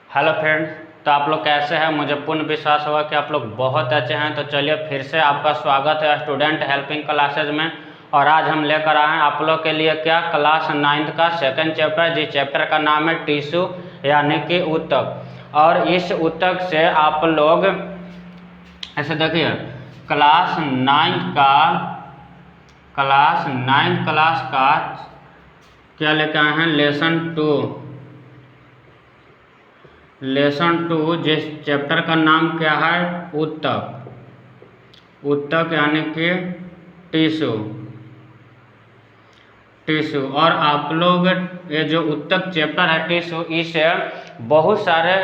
Hello friends, तो आप लोग कैसे हैं। मुझे पूर्ण विश्वास हुआ कि आप लोग बहुत अच्छे हैं। तो चलिए फिर से आपका स्वागत है स्टूडेंट हेल्पिंग क्लासेज में। और आज हम लेकर आए हैं आप लोग के लिए क्या क्लास 9th का सेकंड चैप्टर, जिस चैप्टर का नाम है टिश्यू यानी कि ऊतक। और इस ऊतक से आप लोग ऐसे देखिए क्लास 9th क्लास का क्या लेकर आए हैं, लेसन टू जिस चैप्टर का नाम क्या है, ऊतक यानी कि टिश्यू। और आप लोग ये जो ऊतक चैप्टर है टिश्यू, इसे बहुत सारे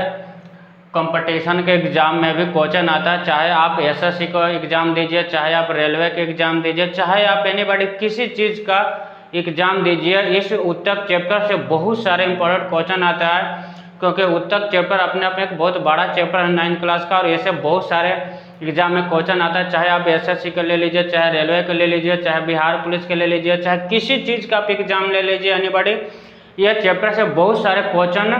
कंपटीशन के एग्ज़ाम में भी क्वेश्चन आता है। चाहे आप एसएससी को एग्ज़ाम दीजिए, चाहे आप रेलवे के एग्ज़ाम दीजिए, चाहे आप एनीबॉडी किसी चीज़ का एग्ज़ाम दीजिए, इस ऊतक चैप्टर से बहुत सारे इंपॉर्टेंट क्वेश्चन आता है। क्योंकि ऊतक चैप्टर अपने आप में एक बहुत बड़ा चैप्टर है 9th क्लास का, और ऐसे बहुत सारे एग्जाम में क्वेश्चन आता है। चाहे आप एसएससी के ले लीजिए, चाहे रेलवे के ले लीजिए, चाहे बिहार पुलिस के ले लीजिए, चाहे किसी चीज़ का आप एग्जाम ले लीजिए एनीबॉडी, यह चैप्टर से बहुत सारे क्वेश्चन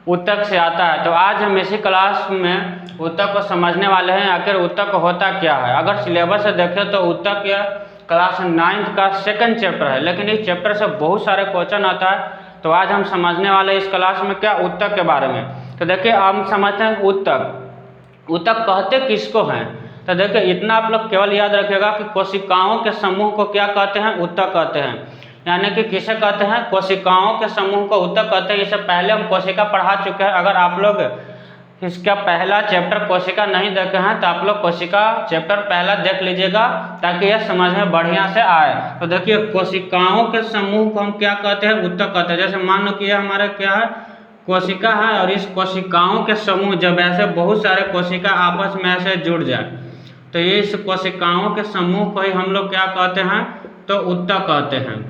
ऊतक से आता है। तो आज हम इसी क्लास में ऊतक को समझने वाले हैं, आखिर ऊतक होता क्या है। अगर सिलेबस से देखें तो ऊतक यह क्लास 9th का सेकंड चैप्टर है, लेकिन इस चैप्टर से बहुत सारे क्वेश्चन आता है। तो आज हम समझने वाले इस क्लास में क्या, ऊतक के बारे में। तो देखिए हम समझते हैं ऊतक कहते किसको हैं। तो देखिए इतना आप लोग केवल याद रखिएगा कि कोशिकाओं के समूह को क्या कहते हैं, ऊतक कहते हैं। यानी कि किसे कहते हैं, कोशिकाओं के समूह को ऊतक कहते हैं। इससे पहले हम कोशिका पढ़ा चुके हैं। अगर आप लोग इसका पहला चैप्टर कोशिका नहीं देखे हैं तो आप लोग कोशिका चैप्टर पहला देख लीजिएगा, ताकि यह समझ में बढ़िया से आए। तो देखिए कोशिकाओं के समूह को हम क्या कहते हैं, ऊतक कहते हैं। जैसे मान लो कि यह हमारा क्या है, कोशिका है, और इस कोशिकाओं के समूह जब ऐसे बहुत सारे कोशिका आपस में ऐसे जुड़ जाए तो इस कोशिकाओं के समूह को ही हम लोग क्या कहते हैं, तो ऊतक कहते हैं।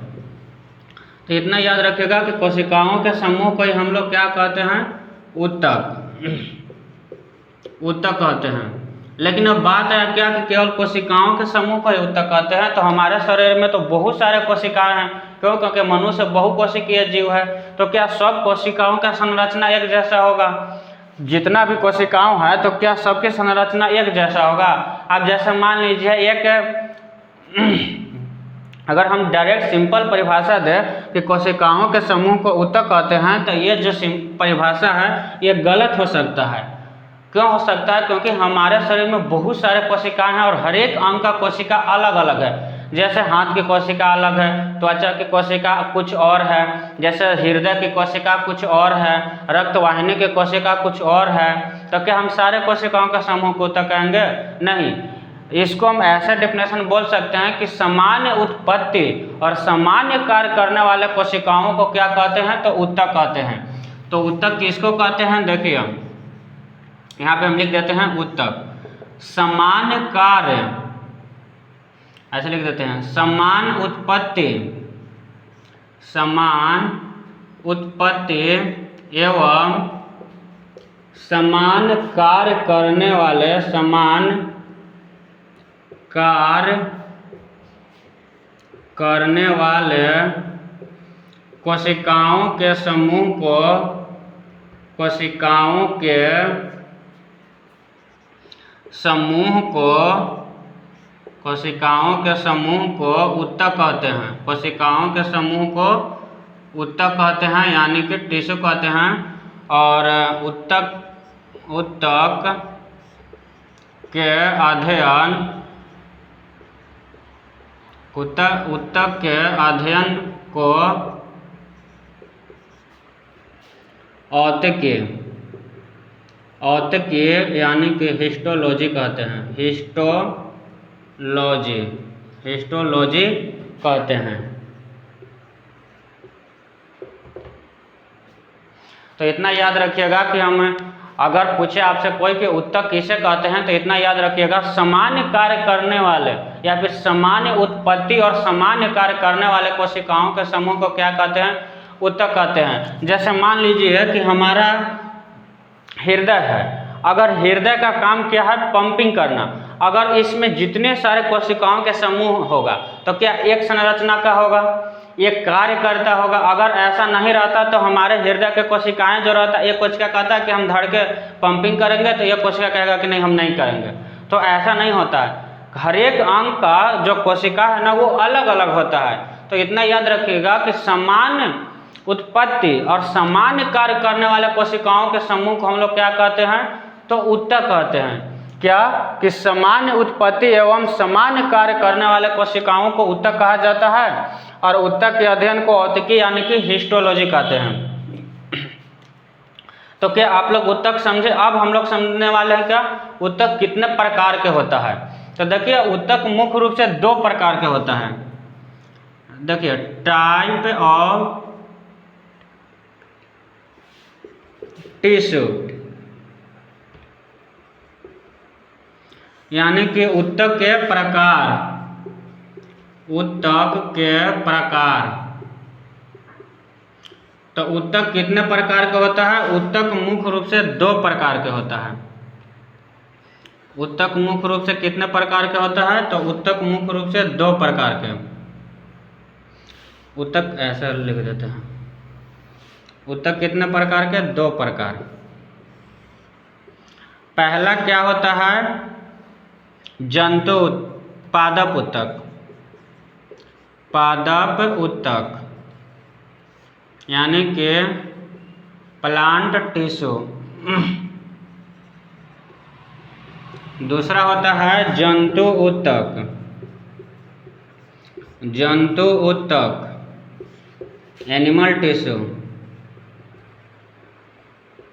तो इतना याद रखिएगा कि कोशिकाओं के समूह को ही हम लोग क्या कहते हैं, ऊतक कहते हैं। लेकिन अब बात है क्या कि केवल कोशिकाओं के समूह को ही ऊतक कहते हैं। तो हमारे शरीर में तो बहुत सारे कोशिकाएं हैं, क्यों, क्योंकि मनुष्य बहुकोशिकीय जीव है। तो क्या सब कोशिकाओं का संरचना एक जैसा होगा? जितना भी कोशिकाओं है तो क्या सबकी संरचना एक जैसा होगा? आप जैसे मान लीजिए अगर हम डायरेक्ट सिंपल परिभाषा दें कि कोशिकाओं के समूह को ऊतक कहते हैं, तो ये जो परिभाषा है ये गलत हो सकता है। क्यों हो सकता है? क्योंकि हमारे शरीर में बहुत सारे कोशिकाएं हैं और हर एक अंग का कोशिका अलग अलग है। जैसे हाथ की कोशिका अलग है, त्वचा की कोशिका कुछ और है, जैसे हृदय की कोशिका कुछ और है, रक्तवाहिनी की कोशिका कुछ और है। तो क्या हम सारे कोशिकाओं का समूह को ऊतक कहेंगे? नहीं। इसको हम ऐसा डेफिनेशन बोल सकते हैं कि सामान्य उत्पत्ति और सामान्य कार्य करने वाले कोशिकाओं को क्या कहते हैं, तो ऊतक कहते हैं। तो ऊतक किसको कहते हैं, देखिए यहाँ पे हम लिख देते हैं ऊतक सामान्य कार्य, ऐसे लिख देते हैं समान उत्पत्ति एवं समान कार्य करने वाले कोशिकाओं के समूह को ऊतक कहते हैं। कोशिकाओं के समूह को ऊतक कहते हैं, यानी कि टिश्यू कहते हैं। और ऊतक के अध्ययन को औतकीय यानी कि हिस्टोलॉजी कहते हैं। हिस्टोलॉजी कहते हैं। तो इतना याद रखिएगा कि हम अगर पूछे आपसे कोई कि ऊतक किसे कहते हैं, तो इतना याद रखिएगा सामान्य कार्य करने वाले या फिर सामान्य उत्पत्ति और सामान्य कार्य करने वाले कोशिकाओं के समूह को क्या कहते हैं, ऊतक कहते हैं। जैसे मान लीजिए कि हमारा हृदय है, अगर हृदय का काम क्या है, पंपिंग करना, अगर इसमें जितने सारे कोशिकाओं के समूह होगा तो क्या एक संरचना का होगा? ये कार्य करता होगा। अगर ऐसा नहीं रहता तो हमारे हृदय के कोशिकाएं जो रहता है, एक कोशिका कहता है कि हम धड़के पंपिंग करेंगे, तो एक कोशिका कहेगा कि नहीं हम नहीं करेंगे। तो ऐसा नहीं होता है, हर एक अंग का जो कोशिका है ना वो अलग अलग होता है। तो इतना याद रखिएगा कि समान उत्पत्ति और सामान्य कार्य करने वाले कोशिकाओं के समूह को हम लोग क्या कहते हैं, तो ऊतक कहते हैं। क्या कि सामान्य उत्पत्ति एवं सामान्य कार्य करने वाले कोशिकाओं को ऊतक कहा जाता है, और ऊतक के अध्ययन को औतिकी यानी कि हिस्टोलॉजी कहते हैं। तो क्या आप लोग ऊतक समझे? अब हम लोग समझने वाले हैं क्या ऊतक कितने प्रकार के होता है। तो देखिए ऊतक मुख्य रूप से 2 प्रकार के होता है। देखिए टाइप ऑफ टिश्यू, यानी कि ऊतक के प्रकार, ऊतक के प्रकार। तो ऊतक कितने प्रकार का होता है? ऊतक मुख्य रूप से 2 प्रकार के होता है। ऊतक मुख्य रूप से कितने प्रकार के होता है? तो ऊतक मुख्य रूप से 2 प्रकार के। ऊतक ऐसा लिख देते हैं, ऊतक कितने प्रकार के? 2 प्रकार। पहला क्या होता है? जंतु पादप ऊतक, पादप ऊतक यानी कि प्लांट टिश्यू। दूसरा होता है जंतु ऊतक, जंतु ऊतक एनिमल टिश्यू,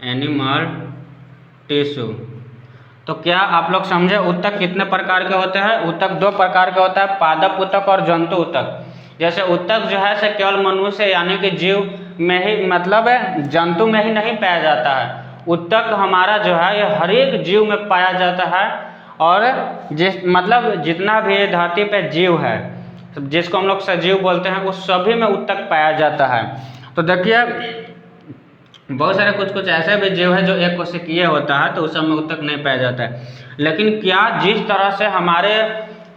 एनिमल टिश्यू। तो क्या आप लोग समझे ऊतक कितने प्रकार के होते हैं? ऊतक 2 प्रकार के होता है, पादप ऊतक और जंतु ऊतक। जैसे ऊतक जो है से केवल मनुष्य यानी कि जीव में ही, मतलब है जंतु में ही नहीं पाया जाता है। ऊतक हमारा जो है ये हर एक जीव में पाया जाता है, और मतलब जितना भी धरती पे जीव है, जिसको हम लोग सजीव बोलते हैं, उस सभी में ऊतक पाया जाता है। तो देखिए बहुत सारे कुछ ऐसे भी जीव है जो एक कोशिकीय होता है, तो उस सब में ऊतक नहीं पाया जाता है। लेकिन क्या जिस तरह से हमारे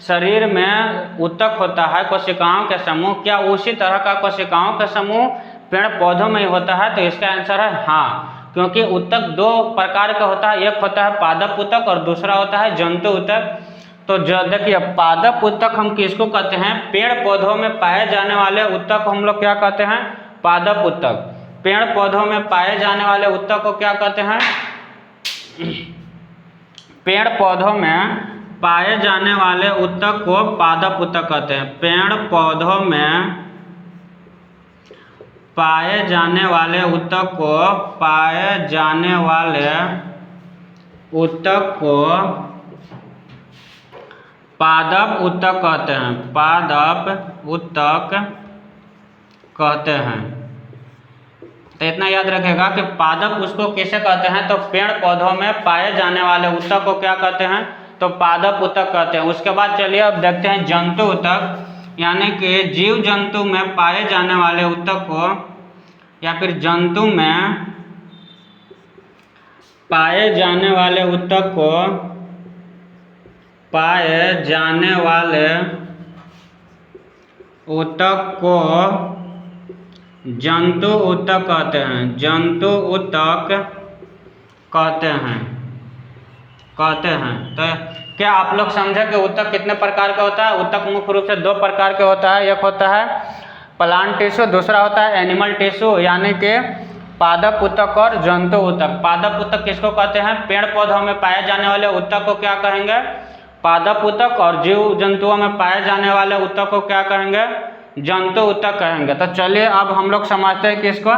शरीर में ऊतक होता है कोशिकाओं के समूह, क्या उसी तरह का कोशिकाओं का समूह पेड़ पौधों में ही होता है? तो इसका आंसर है हाँ, क्योंकि ऊतक 2 प्रकार का होता है, एक होता है पादप ऊतक और दूसरा होता है जंतु ऊतक। तो देखिए पादप ऊतक हम किसको कहते हैं? पेड़ पौधों में पाए जाने वाले ऊतक को हम लोग क्या कहते हैं? पादप ऊतक। पेड़ पौधों में पाए जाने वाले ऊतक को क्या कहते हैं? पेड़ पौधों में पाए जाने वाले ऊतक को पादप ऊतक कहते हैं। पेड़ पौधों में पाए जाने वाले ऊतक को, पाए जाने वाले ऊतक को पादप ऊतक कहते हैं, पादप ऊतक कहते हैं। तो इतना याद रखेगा कि पादप उसको कैसे कहते हैं, तो पेड़ पौधों में पाए जाने वाले ऊतक को क्या कहते हैं? तो पादप ऊतक कहते हैं। उसके बाद चलिए अब देखते हैं जंतु ऊतक, यानी कि जीव जंतु में पाए जाने वाले ऊतक को, या फिर जंतु में पाए जाने वाले ऊतक को, पाए जाने वाले ऊतक को जंतु ऊतक कहते हैं, जंतु ऊतक कहते हैं। तो क्या आप लोग समझे कि ऊतक कितने प्रकार का होता है? ऊतक मुख्य रूप से 2 प्रकार के होता है, एक होता है प्लांट टिश्यू, दूसरा होता है एनिमल टिश्यू, यानी कि पादप ऊतक और जंतु ऊतक। पादप ऊतक किसको कहते हैं? पेड़ पौधों में पाए जाने वाले ऊतक को क्या कहेंगे? पादप ऊतक। और जीव जंतुओं में पाए जाने वाले ऊतक को क्या कहेंगे? जंतु ऊतक कहेंगे। तो चलिए अब हम लोग समझते हैं कि इसको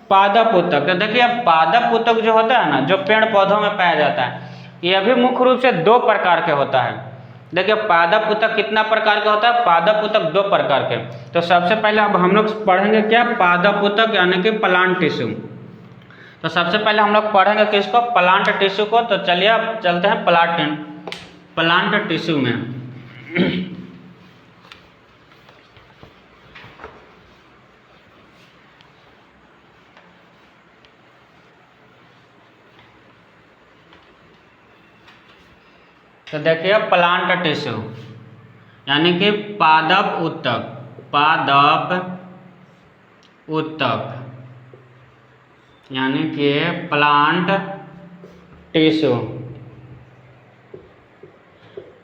पादप ऊतक। तो देखिए पादप ऊतक जो होता है ना, जो पेड़ पौधों में पाया जाता है, यह भी मुख्य रूप से 2 प्रकार के होता है। देखिए पादप ऊतक कितना प्रकार का होता है? पादप ऊतक 2 प्रकार के। तो सबसे पहले अब हम लोग पढ़ेंगे क्या? पादप ऊतक यानी कि प्लांट टिश्यू। तो सबसे पहले हम लोग पढ़ेंगे किसको? प्लांट टिश्यू को। तो चलिए अब चलते हैं प्लांट टिश्यू में। तो देखिए प्लांट टिश्यू यानी कि पादप ऊतक, पादप ऊतक, यानी कि प्लांट टिश्यू।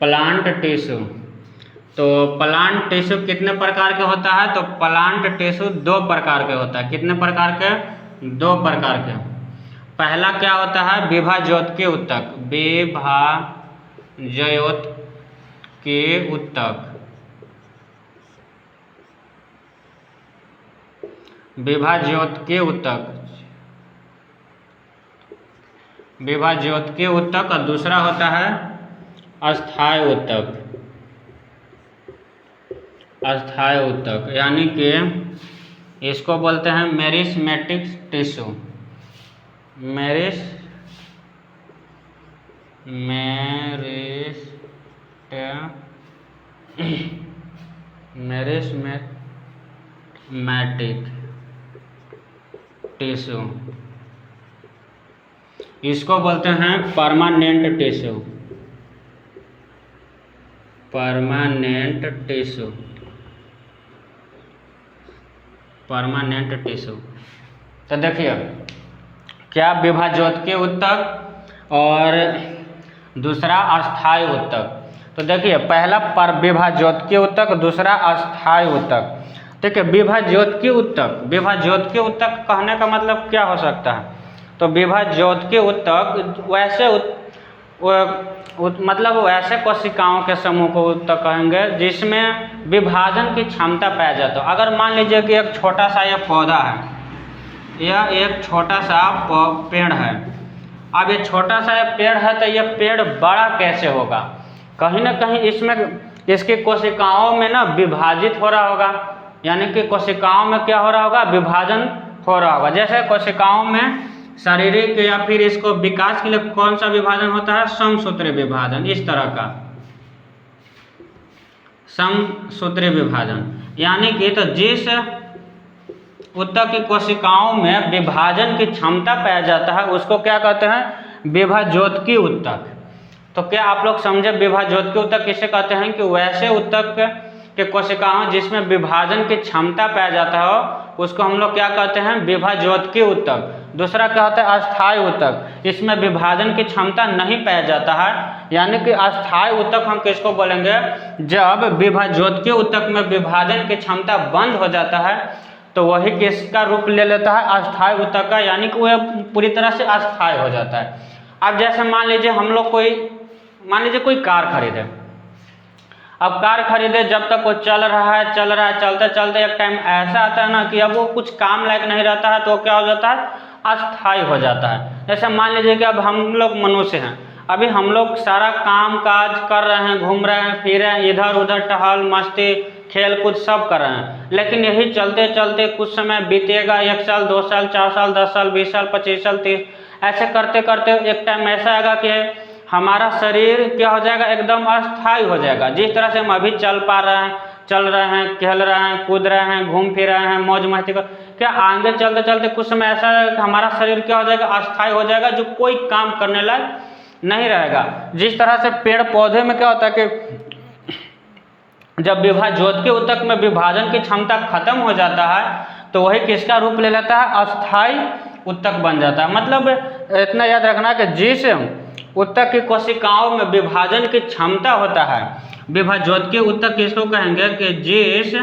प्लांट टिश्यू, तो प्लांट टिश्यू कितने प्रकार के होता है? तो प्लांट टिश्यू 2 प्रकार के होता है। कितने प्रकार के? 2 प्रकार के। पहला क्या होता है? विभाज्योतकीय ऊतक। विभाज्योतकीय ऊतक, विभाज्योतकीय ऊतक, विभाज्योतकीय ऊतक। और दूसरा होता है अस्थायी ऊतक। अस्थायी ऊतक यानी कि इसको बोलते हैं मेरिस्टेमेटिक टिश्यू। मेरिस्टेमेटिक टिश्यू, इसको बोलते हैं permanent tissue. Permanent tissue, permanent tissue. तो देखिए क्या विभाज्योतकीय ऊतक और दूसरा अस्थायी ऊतक। तो देखिए पहला विभाज्योतकीय ऊतक, दूसरा अस्थायी ऊतक। ठीक है, विभाज्योतकीय ऊतक, विभाज्योतकीय ऊतक कहने का मतलब क्या हो सकता है? तो विभाज्योतकीय ऊतक वैसे मतलब वैसे कोशिकाओं के समूह को ऊतक कहेंगे जिसमें विभाजन की क्षमता पाया जाता है। अगर मान लीजिए कि एक छोटा सा यह पौधा है, यह एक छोटा सा पेड़ है। अब ये छोटा सा पेड़ है तो यह पेड़ बड़ा कैसे होगा? कहीं ना कहीं इसमें इसकी कोशिकाओं में ना विभाजित हो रहा होगा, यानी कि कोशिकाओं में क्या हो रहा होगा? विभाजन हो रहा होगा। जैसे कोशिकाओं में शारीरिक या फिर इसको विकास के लिए कौन सा विभाजन होता है? समसूत्री विभाजन। इस तरह का समसूत्री विभाजन, यानी कि तो जिस ऊतक की कोशिकाओं में विभाजन की क्षमता पाया जाता है उसको क्या कहते हैं? विभाज्योतकीय ऊतक। तो क्या आप लोग समझे विभाज्योतकीय ऊतक किसे कहते हैं? कि वैसे ऊतक के कोशिकाओं जिसमें विभाजन की क्षमता पाया जाता है उसको हम लोग क्या कहते हैं? विभाज्योतकीय ऊतक। दूसरा क्या होता है? अस्थायी ऊतक, इसमें विभाजन की क्षमता नहीं पाया जाता है, यानी कि अस्थायी ऊतक हम किसको बोलेंगे? जब विभाज्योतकीय ऊतक में विभाजन की क्षमता बंद हो जाता है तो वही किसका रूप ले लेता है? अस्थायी ऊतक का, यानी कि वह पूरी तरह से अस्थायी हो जाता है। अब जैसे मान लीजिए हम लोग कोई कार खरीदे। अब कार खरीदे, जब तक वो चल रहा है चलते चलते एक टाइम ऐसा आता है ना कि अब वो कुछ काम लायक नहीं रहता है, तो क्या हो जाता है? अस्थायी हो जाता है। जैसे मान लीजिए कि अब हम लोग मनुष्य हैं, अभी हम लोग सारा काम काज कर रहे हैं, घूम रहे हैं, फिर रहे हैं, इधर उधर टहल मस्ती खेल कूद सब कर रहे हैं, लेकिन यही चलते चलते कुछ समय बीतेगा, 1 साल 2 साल 4 साल 10 साल 20 साल 25 साल 30, ऐसे करते करते एक टाइम ऐसा आएगा कि हमारा शरीर क्या हो जाएगा? एकदम अस्थायी हो जाएगा। जिस तरह से हम अभी चल रहे हैं, खेल रहे हैं, कूद रहे हैं, घूम फिर रहे हैं, मौज मस्ती कर, क्या आगे चलते चलते कुछ समय ऐसा है कि हमारा शरीर क्या हो जाएगा? अस्थायी हो जाएगा, जो कोई काम करने लायक नहीं रहेगा। जिस तरह से पेड़ पौधे में क्या होता है कि जब विभाज्योतकीय ऊतक में विभाजन की क्षमता खत्म हो जाता है तो वही किसका रूप ले लेता है? अस्थायी ऊतक बन जाता है। मतलब इतना याद रखना कि जिस ऊतक की कोशिकाओं में विभाजन की क्षमता होता है, विभाज्योतकीय ऊतक किसको कहेंगे? कि जिस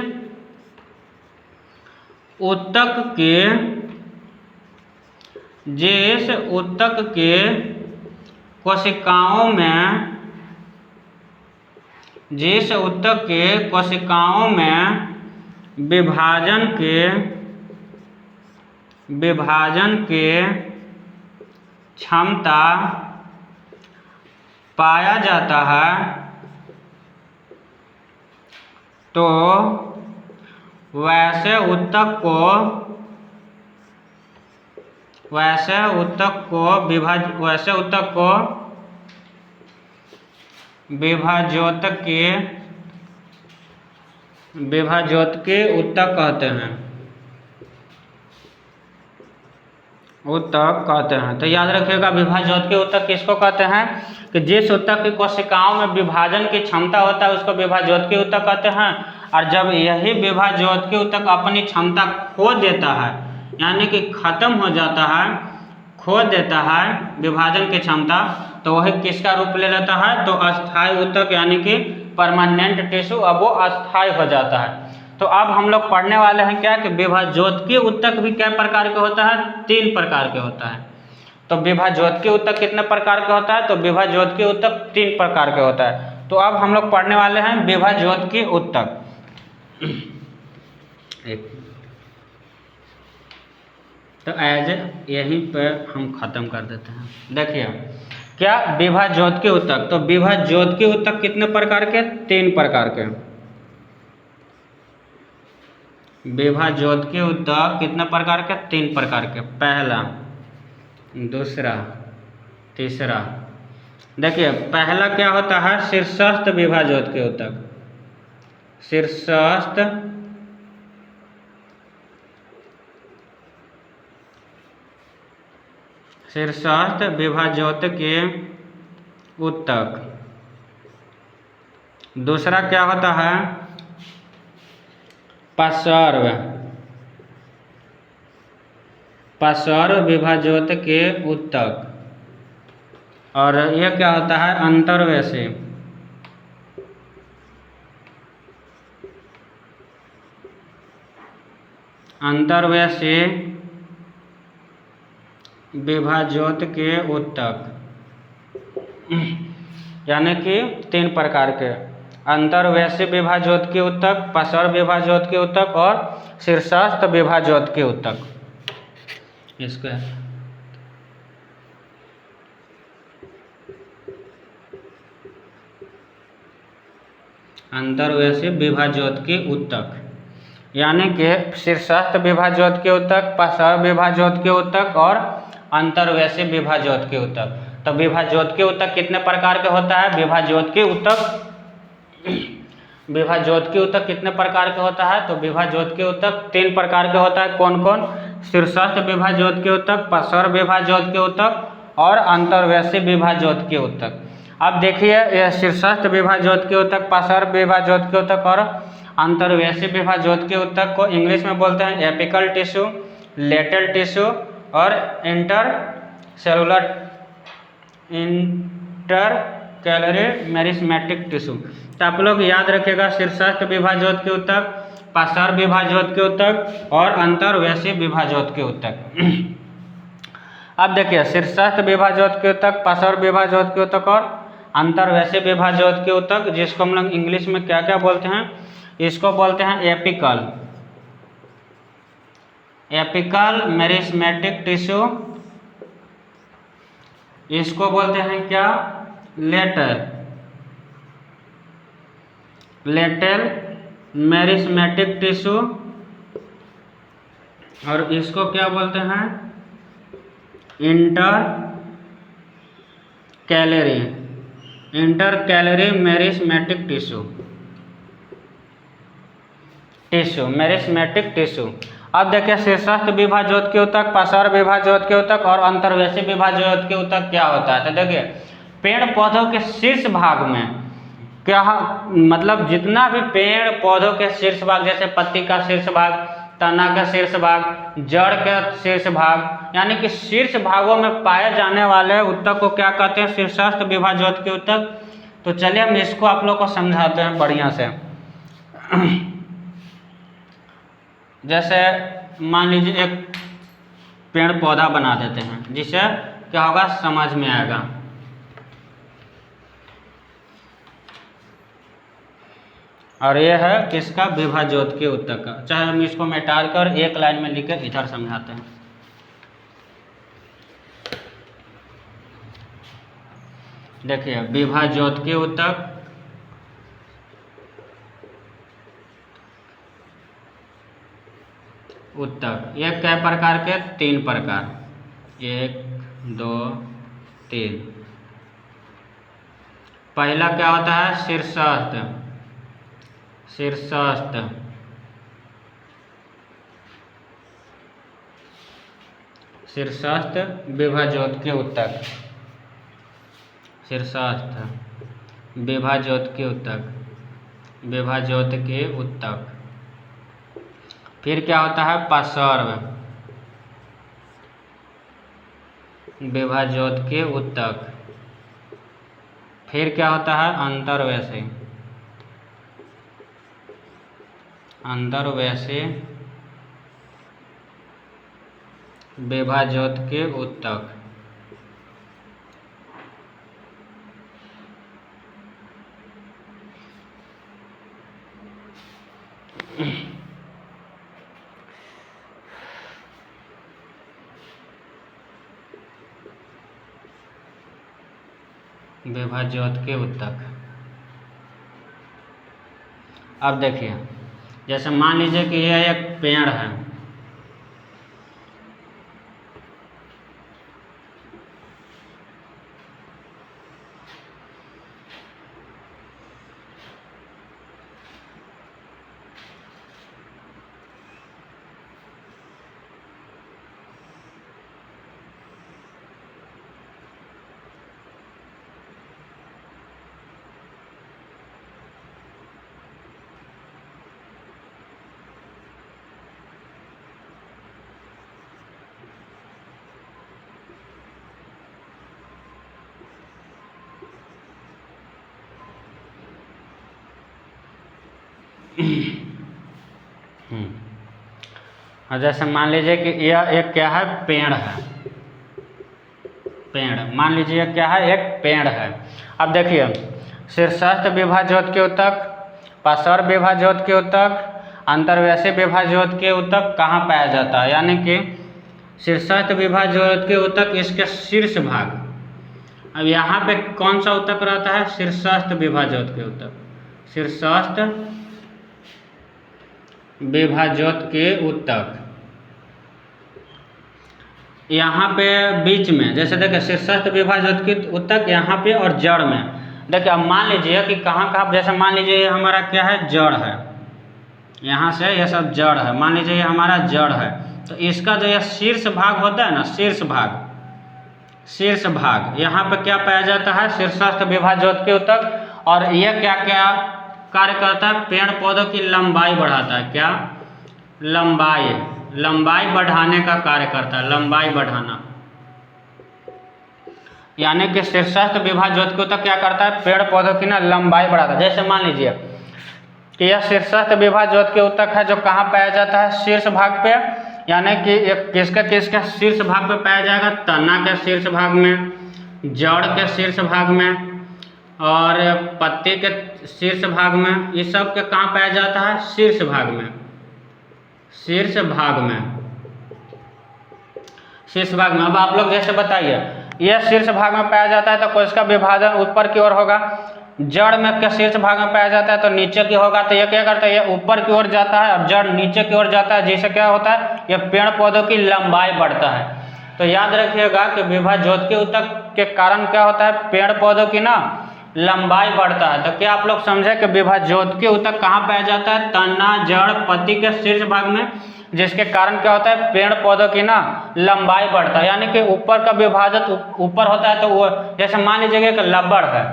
ऊतक के कोशिकाओं में विभाजन के क्षमता पाया जाता है तो वैसे ऊतक को विभाज्योतकीय ऊतक कहते हैं। तो याद रखिएगा विभाज्योतकीय ऊतक किसको कहते हैं? कि जिस ऊतक की कोशिकाओं में विभाजन की क्षमता होता है उसको विभाज्योतकीय ऊतक कहते हैं। और जब यही विभाज्योत के उत्तक अपनी क्षमता खो देता है, यानी कि खत्म हो जाता है, खो देता है विभाजन की क्षमता, तो वह किसका रूप ले लेता है? तो अस्थायी उत्तक यानी कि परमानेंट टिश्यू, अब वो अस्थायी हो जाता है। तो अब हम लोग पढ़ने वाले हैं क्या कि विभाज्योत उत्तक भी क्या प्रकार के होता है? 3 प्रकार के होता है। तो विभाज्योत उत्तक कितने प्रकार के होता है? तो विभाज्योत उत्तक 3 प्रकार के होता है। तो अब हम लोग पढ़ने वाले हैं विभाज्योत उत्तक। तो एज यहीं पर हम खत्म कर देते हैं। देखिए क्या विभाज्योत के उत्तक, तो विभाज्योत के उत्तक कितने प्रकार के? 3 प्रकार के। विभाज्योत के उत्तक कितने प्रकार के? 3 प्रकार के। पहला, दूसरा, तीसरा। देखिए पहला क्या होता है? शीर्षस्थ विभाज्योत के उत्तक। शीर्षस्थ विभाज्योत के उत्तक। दूसरा क्या होता है? पार्श्व विभाज्योत के उत्तक। और यह क्या होता है? अंतर्वैशी। अंतर्वैशी विभाज्योत के उत्तक, यानी कि 3 प्रकार के। अंतर्वैशी विभाज्योत के उत्तक, पार्श्व विभाज्योत के उत्तक और शीर्षस्थ विभाज्योत के उत्तक। इसको अंतर्वैशी विभाज्योत के उत्तक, यानी कि शीर्षस्थ विभाज्योत के उत्तक, पार्श्व विभाज्योत के उत्तक और अंतर्वैशी विभाज्योत के उत्तक। तो विभाज्योत के उत्तक कितने प्रकार के होता है? विभाज्योत के उत्तक कितने प्रकार के होता है? तो विभाज्योत के उत्तक 3 प्रकार के होता है। कौन कौन? शीर्षस्थ विभाज्योत के उत्तक, पार्श्व विभाज्योत के उत्तक और अंतर्वैशी विभाज्योत के उत्तक। अब देखिए यह शीर्षस्थ विभाज्योत के उत्तक, पार्श्व विभाज्योत के उत्तक और अंतर्वैशी विभाज्योत के उत्तक को इंग्लिश में बोलते हैं एपिकल टिश्यू, लेटरल टिश्यू और इंटरकैलरी मेरिस्मेटिक टिश्यू। तो आप लोग याद रखिएगा शीर्षस्थ विभाज्योत के उत्तक, पार्श्व विभाज्योत के उत्तक और अंतर्वैशी विभाज्योत के उत्तक। अब देखिए शीर्षस्थ विभाज्योत के उत्तक, पार्श्व विभाज्योत के उत्तक और अंतर्वैशी विभाज्योत के उत्तक, जिसको हम लोग इंग्लिश में क्या क्या बोलते हैं? इसको बोलते हैं एपिकल मेरिस्मेटिक टिश्यू। इसको बोलते हैं क्या? Lateral meristematic tissue. और इसको क्या बोलते हैं? Intercalary meristematic meristematic tissue. अब देखिए शीर्षस्थ विभाज्योत के उत्तक, पार्श्व विभाज्योत के उत्तक और अंतर्वैशी विभाज्योत के उत्तक क्या होता है? तो देखिए पेड़ पौधों के शीर्ष भाग में क्या मतलब जितना भी पेड़ पौधों के शीर्ष भाग, जैसे पत्ती का शीर्ष भाग, तना का शीर्ष भाग, जड़ का शीर्ष भाग, यानी कि शीर्ष भागों में पाए जाने वाले उत्तक को क्या कहते हैं? शीर्षस्थ विभाज्योत के उत्तक। तो चलिए हम इसको आप लोग को समझाते हैं बढ़िया से। जैसे मान लीजिए एक पेड़ पौधा बना देते हैं, जिससे क्या होगा? समझ में आएगा। और यह है किसका? विभाज्योत के उत्तक का। चाहे हम इसको मिटा कर एक लाइन में लिखकर इधर समझाते हैं। देखिए विभाज्योत के उत्तक, ये कै प्रकार के? 3 प्रकार। 1 2 3। पहला क्या होता है? शीर्षस्थ विभाज्योत के उत्तक। शीर्षस्थ विभाज्योत के उत्तक। विभाज्योत के उत्तक। फिर क्या होता है पार्श्व विभाज्योत के उत्तक। फिर क्या होता है अंतर्वैशी विभाज्योत के उत्तक। विभाज्योत के उत्तक। अब देखिए, जैसे मान लीजिए कि यह एक पेड़ है, जैसे मान लीजिए कि यह एक क्या है पेड़ है, पेड़ मान लीजिए क्या है एक पेड़ है। अब देखिए शीर्षस्थ विभाज्योत के उत्तक, पार्श्व विभाज्योत के उत्तक, अंतर्वैशी विभाज्योत के उत्तक कहाँ पाया जाता है, यानी कि शीर्षस्थ विभाज्योत के उत्तक इसके शीर्ष भाग। अब यहाँ पे कौन सा उत्तक रहता है शीर्षस्थ विभाज्योत के उत्तक, शीर्षस्थ विभाज्योत के उत्तक। यहाँ पे बीच में जैसे देखिए शीर्षस्थ विभाज्योत के उत्तक यहाँ पे और जड़ में। देखिए अब मान लीजिए कि कहाँ जैसे मान लीजिए ये हमारा क्या है जड़ है, यहाँ से ये सब जड़ है, मान लीजिए ये हमारा जड़ है, तो इसका जो यह शीर्ष भाग होता है ना, शीर्ष भाग यहाँ पे क्या पाया जाता है शीर्षस्थ विभाज्योत के उत्तक। और यह क्या क्या कार्य करता है, पेड़ पौधों की लंबाई बढ़ाता है। क्या लंबाई बढ़ाने का कार्य करता है, लंबाई बढ़ाना। यानी कि शीर्षस्थ विभाज्योत के उत्तक क्या करता है पेड़ पौधों की ना लंबाई बढ़ाता है। जैसे मान लीजिए कि यह शीर्षस्थ विभाज्योत के उत्तक है जो कहाँ पाया जाता है शीर्ष भाग पे, यानी कि किसका शीर्ष भाग पे पाया जाएगा, तना के शीर्ष भाग में, जड़ के शीर्ष भाग में और पत्ती के शीर्ष भाग में। इस सब के कहाँ पाया जाता है शीर्ष भाग में, शीर्ष भाग में। अब आप लोग जैसे बताइए यह शीर्ष भाग में पाया जाता है तो कोई इसका विभाजन ऊपर की ओर होगा, जड़ में के शीर्ष भाग में पाया जाता है तो नीचे की होगा। तो ये क्या करता है, ये ऊपर की ओर जाता है और जड़ नीचे की ओर जाता है, जिससे क्या होता है ये पेड़ पौधों की लंबाई बढ़ता है। तो याद रखिएगा कि विभाज्योत के उत्तक के कारण क्या होता है पेड़ पौधों की ना लंबाई बढ़ता है। तो क्या आप लोग समझे कि विभाज्योत के उत्तक कहाँ पाया जाता है, तना जड़ पत्ती के शीर्ष भाग में, जिसके कारण क्या होता है पेड़ पौधों की ना लंबाई बढ़ता है। यानी कि ऊपर का विभाजन ऊपर होता है, तो वो जैसे मान लीजिए एक लब्बड़ है,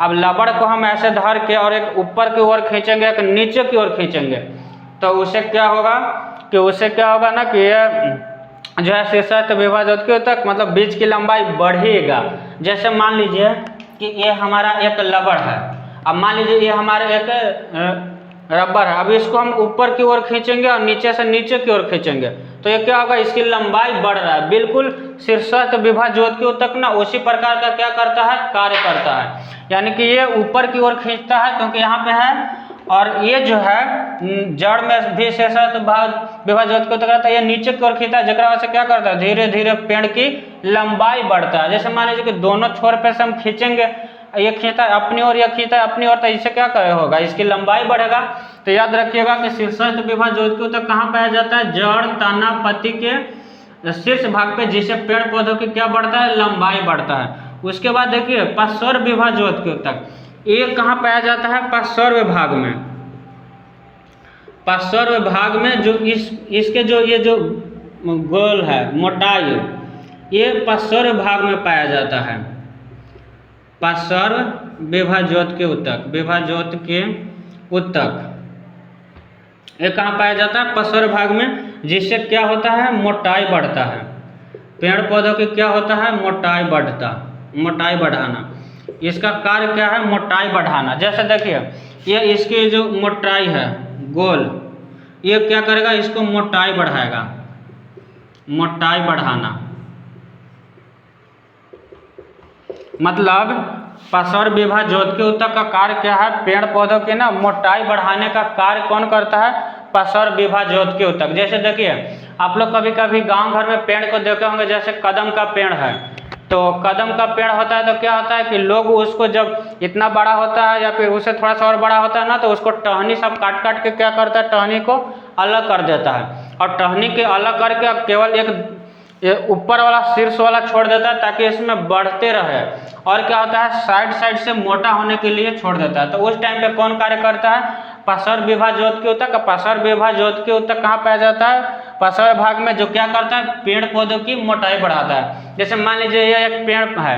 अब लब्बड़ को हम ऐसे धर के और एक ऊपर की ओर खींचेंगे एक नीचे की ओर खींचेंगे, तो उससे क्या होगा ना कि ये जो है शीर्षस्थ विभाज्योत के उत्तक मतलब बीच की लंबाई बढ़ेगा। जैसे मान लीजिए कि ये हमारा एक लब्बड़ है, अब मान लीजिए ये हमारा एक रबर है, अब इसको हम ऊपर की ओर खींचेंगे और नीचे से नीचे की ओर खींचेंगे, तो ये क्या होगा इसकी लंबाई बढ़ रहा है। बिल्कुल शीर्षस्थ विभाज्योत के उत्तक ना उसी प्रकार का क्या करता है कार्य करता है, यानी कि ये ऊपर की ओर खींचता है क्योंकि यहाँ पे है, और ये जो है जड़ में भी शीर्षस्थ विभाज्योत के उत्तक रहता है, ये नीचे की ओर खींचता है, जकरा वजह से क्या करता है धीरे धीरे पेड़ की लंबाई बढ़ता है। जैसे मान लीजिए कि दोनों छोर पे से हम खींचेंगे, ये खींचता है अपनी ओर, यह खींचता है अपनी ओर, तो इससे क्या करे होगा इसकी लंबाई बढ़ेगा। तो याद रखिएगा कि शीर्षस्थ विभाज्योत के उत्तक कहाँ पाया जाता है, जड़ तना पत्ती के शीर्ष भाग पे, जिससे पेड़ पौधों की क्या बढ़ता है लंबाई बढ़ता है। उसके बाद देखिए पार्श्व विभाज्योत के उत्तक, ये कहाँ पाया जाता है पार्श्व भाग में, पार्श्व भाग में जो इसके जो ये जो गोल है मोटाई, ये पार्श्व भाग में पाया जाता है। पार्श्व विभाज्योत के उत्तक, विभाज्योत के उत्तक। ये कहाँ पाया जाता है? पसर भाग में, जिससे क्या होता है? मोटाई बढ़ता है। पेड़ पौधों की क्या होता है? मोटाई बढ़ाना। इसका कार्य क्या है? मोटाई बढ़ाना। जैसे देखिए ये इसकी जो मोटाई है गोल, ये क्या करेगा? इसको मोटाई बढ़ाएगा, मोटाई बढ़ाना। मतलब पसर विभाज्योत उत्तक का कार्य क्या है? पेड़ पौधों की ना मोटाई बढ़ाने का कार्य कौन करता है? पसर विभाज्योत उत्तक। जैसे देखिए आप लोग कभी कभी गांव घर में पेड़ को देखे होंगे, जैसे कदम का पेड़ है, तो कदम का पेड़ होता है तो क्या होता है कि लोग उसको जब इतना बड़ा होता है या फिर उससे थोड़ा सा और बड़ा होता है ना, तो उसको टहनी सब काट काट के क्या करता है? टहनी को अलग कर देता है, और टहनी के अलग करके केवल एक ऊपर वाला शीर्ष वाला छोड़ देता है ताकि इसमें बढ़ते रहे। और क्या होता है? साइड साइड से मोटा होने के लिए छोड़ देता है। तो उस टाइम पे कौन कार्य करता है? पसर विभाज्योत उत्तक। पसर विभाज्योत उत्तक कहाँ पाया जाता है? पसर भाग में, जो क्या करता है? पेड़ पौधों की मोटाई बढ़ाता है। जैसे मान लीजिए ये एक पेड़ है,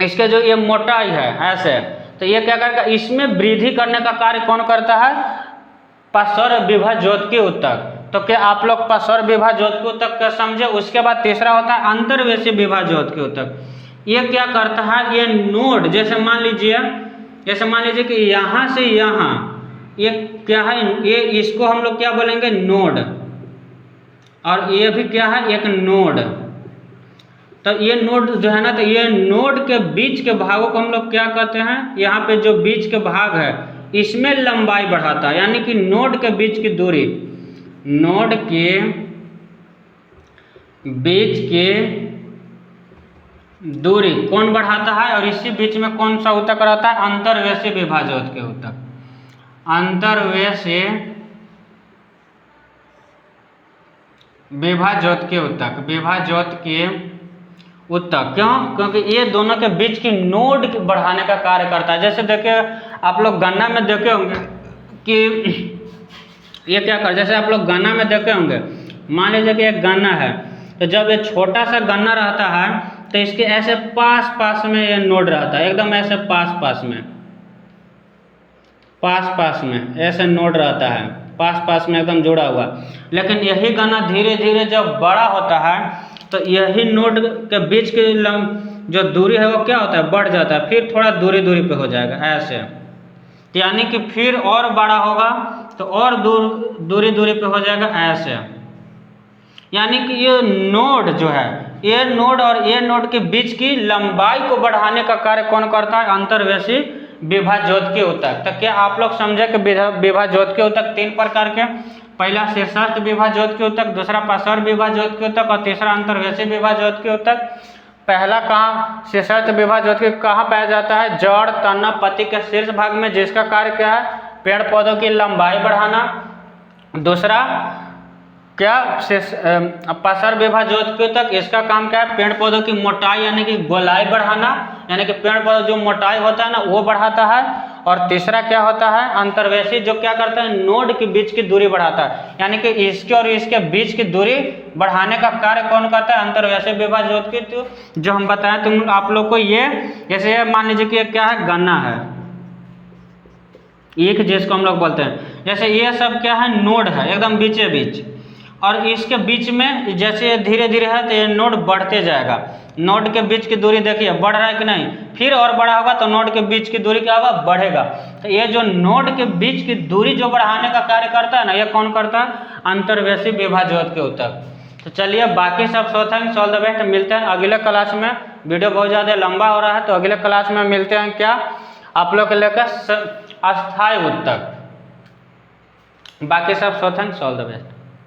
इसके जो ये मोटाई है ऐसे, तो ये क्या करेगा? इसमें वृद्धि करने का कार्य कौन करता है? पसर विभाज्योत उत्तक। तो क्या आप लोग पसर विभाज्योत उत्तक का समझे? उसके बाद तीसरा होता है अंतर्वेशी विभाज्योत उत्तक। ये क्या करता है? ये नोड, जैसे मान लीजिए कि यहाँ से यहाँ, ये क्या है? ये इसको हम लोग क्या बोलेंगे? नोड। और ये भी क्या है? एक नोड। तो ये नोड जो है ना, तो ये नोड के बीच के भागों को हम लोग क्या कहते हैं? यहाँ पे जो बीच के भाग है इसमें लंबाई बढ़ाता है, यानी कि नोड के बीच की दूरी, नोड के बीच के दूरी कौन बढ़ाता है? और इसी बीच में कौन सा उत्तक रहता है? अंतर्वेशी विभाज्योत उत्तक। अंतर्वेशी विभाज्योत उत्तक। विभाज्योत उत्तक क्यों? क्योंकि ये दोनों के बीच की नोड बढ़ाने का कार्य करता है। जैसे देखिए आप लोग गन्ना में देखे होंगे कि ये क्या कर, जैसे आप लोग गन्ना में देखे होंगे, मान लीजिए कि एक गन्ना है, तो जब ये छोटा सा गन्ना रहता है तो इसके ऐसे पास पास में ये नोड रहता है, एकदम ऐसे पास पास में ऐसे नोड रहता है, पास पास में एकदम जुड़ा हुआ। लेकिन यही गन्ना धीरे धीरे जब बड़ा होता है तो यही नोड के बीच की जो दूरी है वो क्या होता है? बढ़ जाता है, फिर थोड़ा दूरी पे हो जाएगा ऐसे, यानी कि फिर और बड़ा होगा तो और दूरी पे हो जाएगा ऐसे। यानी कि ये नोड जो है, ये नोड और ये नोड के बीच की लंबाई को बढ़ाने का कार्य कौन करता है? अंतर्वेशी विभाज्योत उत्तक। तो क्या आप लोग समझे कि विभाज्योत उत्तक तीन प्रकार के? पहला शीर्षस्थ विभाज्योत उत्तक, दूसरा पसर विभाज्योत उत्तक और तीसरा अंतर्वेशी विभाज्योत उत्तक। पहला कहाँ? शीर्षस्थ विभाज्योत कहाँ पाया जाता है? जड़, तना, पत्ती के शीर्ष भाग में, जिसका कार्य क्या है? पेड़ पौधों की लंबाई बढ़ाना। दूसरा क्या? पसर विभाज्योत उत्तक, इसका काम क्या है? पेड़ पौधों की मोटाई यानी कि गोलाई बढ़ाना, यानी कि पेड़ पौधों जो मोटाई होता है ना वो बढ़ाता है। और तीसरा क्या होता है? अंतर्वेशी, जो क्या करता है? नोड के बीच की दूरी बढ़ाता है, यानी कि इसके और इसके बीच की दूरी बढ़ाने का कार्य कौन करता है? अंतर्वेशी विभाज्योत। जो हम बताएं तुम आप लोग को, ये जैसे मान लीजिए कि क्या है? गन्ना है, एक जिसको हम लोग बोलते हैं, जैसे ये सब क्या है? नोड है एकदम बीचे बीच, और इसके बीच में जैसे धीरे धीरे है तो ये नोड बढ़ते जाएगा। नोड के बीच की दूरी देखिए बढ़ रहा है कि नहीं? फिर और बड़ा होगा तो नोड के बीच की दूरी क्या होगा? बढ़ेगा। तो ये जो नोड के बीच की दूरी जो बढ़ाने का कार्य करता है ना, ये कौन करता है? अंतर्वेशी विभाज्योत उत्तक। तो चलिए बाकी सब so thanks, all the best. मिलते हैं अगले क्लास में। वीडियो बहुत ज़्यादा लंबा हो रहा है तो अगले क्लास में मिलते हैं क्या आप लोग को लेकर अस्थायी उत्तक। बाकी सब so thanks, all the best.